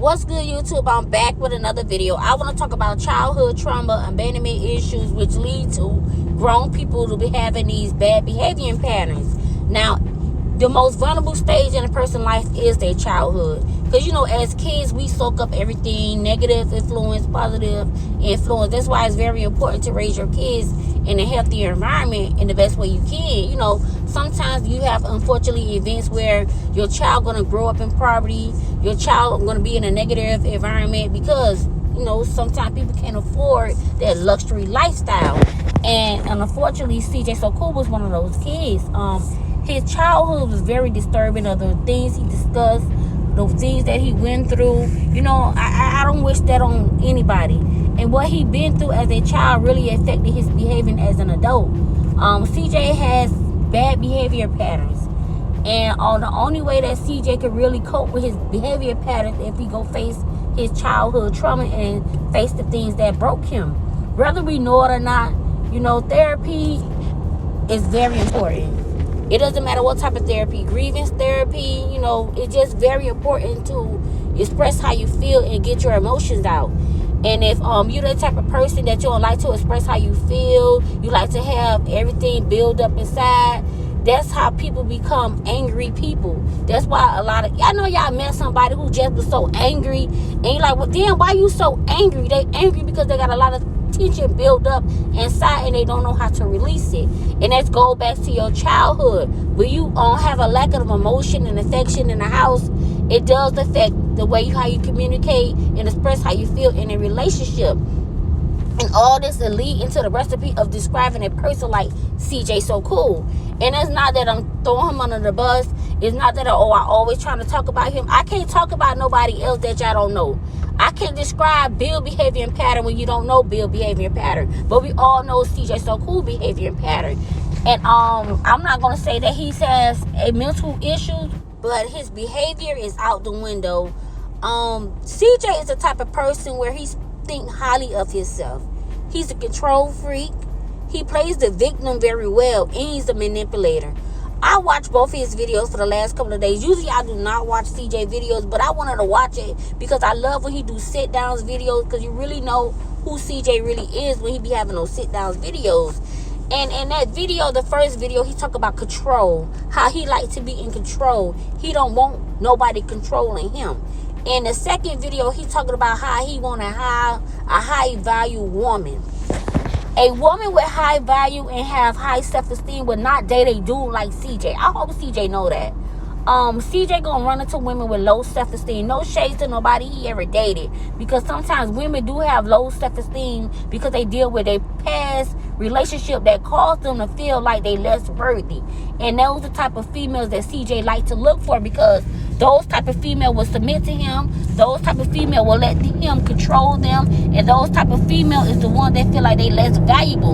What's good, YouTube? I'm back with another video. I want to talk about childhood trauma, abandonment issues, which lead to grown people to be having these bad behavior patterns. Now, the most vulnerable stage in a person's life is their childhood. Because, as kids, we soak up everything, negative influence, positive influence. That's why it's very important to raise your kids in a healthier environment in the best way you can. Sometimes you have, unfortunately, events where your child going to grow up in poverty. Your child going to be in a negative environment because, sometimes people can't afford that luxury lifestyle. And unfortunately, CJ So Cool was one of those kids. His childhood was very disturbing of the things he discussed, the things that he went through. I don't wish that on anybody. And what he been through as a child really affected his behavior as an adult. CJ has bad behavior patterns. And the only way that CJ could really cope with his behavior patterns if he go face his childhood trauma and face the things that broke him. Whether we know it or not, therapy is very important. It doesn't matter what type of therapy, grievance therapy, it's just very important to express how you feel and get your emotions out. And if you're the type of person that you don't like to express how you feel, you like to have everything build up inside, that's how people become angry people. That's why I know y'all met somebody who just was so angry. And you're like, well, damn, why you so angry? They angry because they got a lot of tension built up inside and they don't know how to release it. And that goes back to your childhood. When you have a lack of emotion and affection in the house, it does affect the way how you communicate and express how you feel in a relationship. And all this will lead into the recipe of describing a person like CJ So Cool. And it's not that I'm throwing him under the bus. It's not that, I always trying to talk about him. I can't talk about nobody else that y'all don't know. I can't describe Bill behavior and pattern when you don't know Bill behavior and pattern. But we all know CJ So Cool behavior and pattern. And I'm not going to say that he has a mental issue, but his behavior is out the window. CJ is the type of person where he think highly of himself. He's a control freak. He plays the victim very well, and he's a manipulator. I watched both of his videos for the last couple of days. Usually I do not watch CJ videos, but I wanted to watch it because I love when he do sit-downs videos, because you really know who CJ really is when he be having those sit-downs videos. And in that video, the first video, he talk about control, how he like to be in control. He don't want nobody controlling him. In the second video, he talking about how he want a high value woman. A woman with high value and have high self-esteem will not date a dude like CJ. I hope CJ know that. CJ gonna run into women with low self-esteem. No shade to nobody he ever dated, because sometimes women do have low self-esteem because they deal with a past relationship that caused them to feel like they less worthy. And those are the type of females that CJ like to look for, because those type of female will submit to him. Those type of female will let him control them. And those type of female is the one that feel like they less valuable.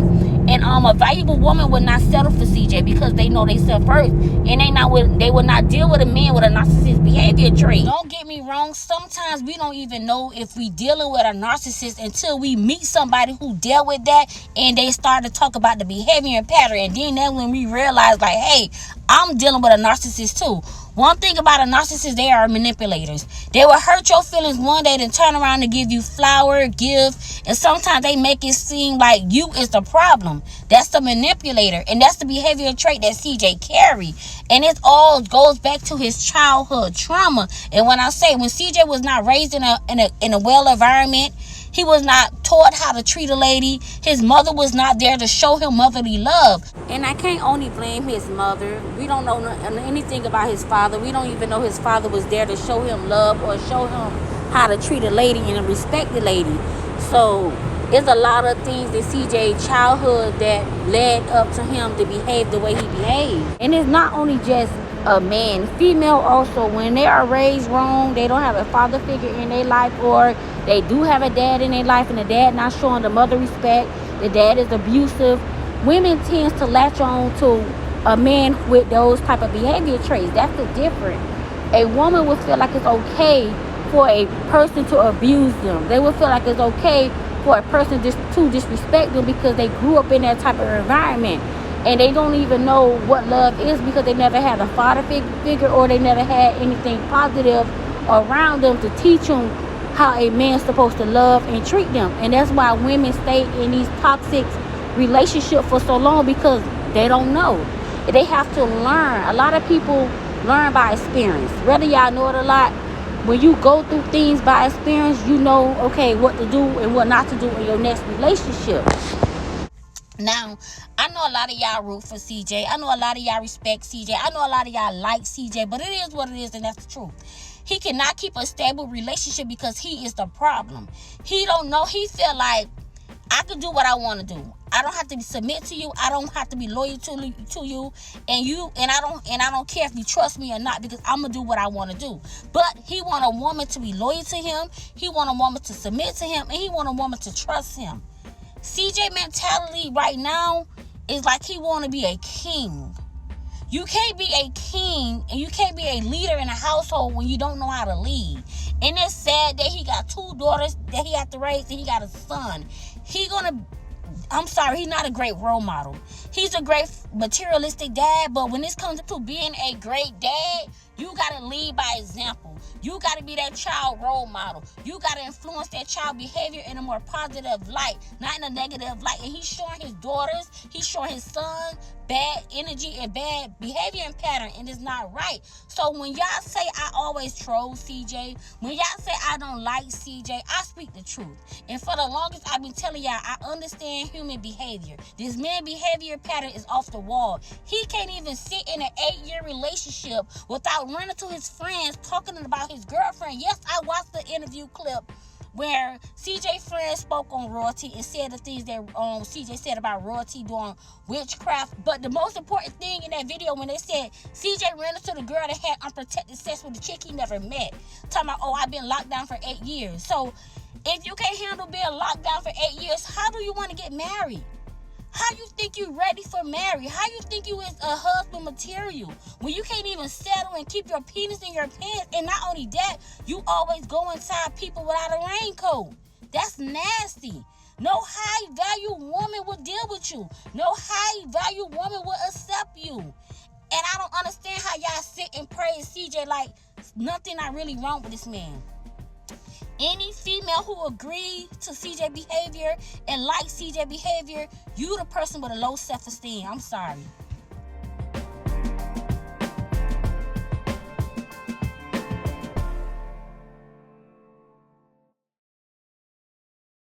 And a valuable woman will not settle for CJ because they know they self first. And they will not deal with a man with a narcissist behavior trait. Don't get me wrong. Sometimes we don't even know if we dealing with a narcissist until we meet somebody who dealt with that and they start to talk about the behavior and pattern. And then that's when we realize, like, hey, I'm dealing with a narcissist too. One thing about a narcissist, they are manipulators. They will hurt your feelings one day, then turn around and give you flower, gift, and sometimes they make it seem like you is the problem. That's the manipulator, and that's the behavioral trait that CJ carry. And it all goes back to his childhood trauma. And when I say, when CJ was not raised in a well environment, he was not taught how to treat a lady. His mother was not there to show him motherly love. And I can't only blame his mother. We don't know anything about his father. We don't even know his father was there to show him love or show him how to treat a lady and respect the lady. So there's a lot of things in CJ's childhood that led up to him to behave the way he behaved. And it's not only just a man. Female also, when they are raised wrong, they don't have a father figure in their life, or they do have a dad in their life and the dad not showing the mother respect, the dad is abusive, women tends to latch on to a man with those type of behavior traits. That's the difference. A woman will feel like it's okay for a person to abuse them. They will feel like it's okay for a person to disrespect them because they grew up in that type of environment. And they don't even know what love is because they never had a father figure, or they never had anything positive around them to teach them how a man's supposed to love and treat them. And that's why women stay in these toxic relationships for so long, because they don't know. They have to learn. A lot of people learn by experience. Whether y'all know it a lot, when you go through things by experience, you know, okay, what to do and what not to do in your next relationship. Now, I know a lot of y'all root for CJ. I know a lot of y'all respect CJ. I know a lot of y'all like CJ, but it is what it is, and that's the truth. He cannot keep a stable relationship because he is the problem. He don't know. He feel like, I can do what I want to do. I don't have to submit to you. I don't have to be loyal to you, and I don't care if you trust me or not, because I'm gonna do what I want to do. But he want a woman to be loyal to him. He want a woman to submit to him, and he want a woman to trust him. CJ mentality right now is like he want to be a king. You can't be a king and you can't be a leader in a household when you don't know how to lead. And it's sad that he got 2 daughters that he had to raise, and he got a son. He's not a great role model. He's a great materialistic dad, but when this comes to being a great dad, you got to lead by example. You got to be that child role model. You got to influence that child behavior in a more positive light, not in a negative light. And he's showing his daughters, he's showing his son bad energy and bad behavior and pattern, and it's not right. So when y'all say I always troll CJ, when y'all say I don't like CJ, I speak the truth. And for the longest, I've been telling y'all, I understand human behavior. This man behavior pattern is off the wall. He can't even sit in an 8-year relationship without running to his friends talking about his girlfriend. Yes, I watched the interview clip where CJ friend spoke on royalty and said the things that CJ said about royalty doing witchcraft. But the most important thing in that video, when they said CJ ran into the girl that had unprotected sex with a chick he never met, talking about, oh, I've been locked down for 8 years. So if you can't handle being locked down for 8 years, how do you want to get married? How you think you ready for marriage? How you think you is a husband material when you can't even settle and keep your penis in your pants? And not only that, you always go inside people without a raincoat. That's nasty. No high value woman will deal with you. No high value woman will accept you. And I don't understand how y'all sit and praise CJ like nothing not really wrong with this man. Any female who agree to CJ behavior and like CJ behavior, you the person with a low self-esteem. I'm sorry.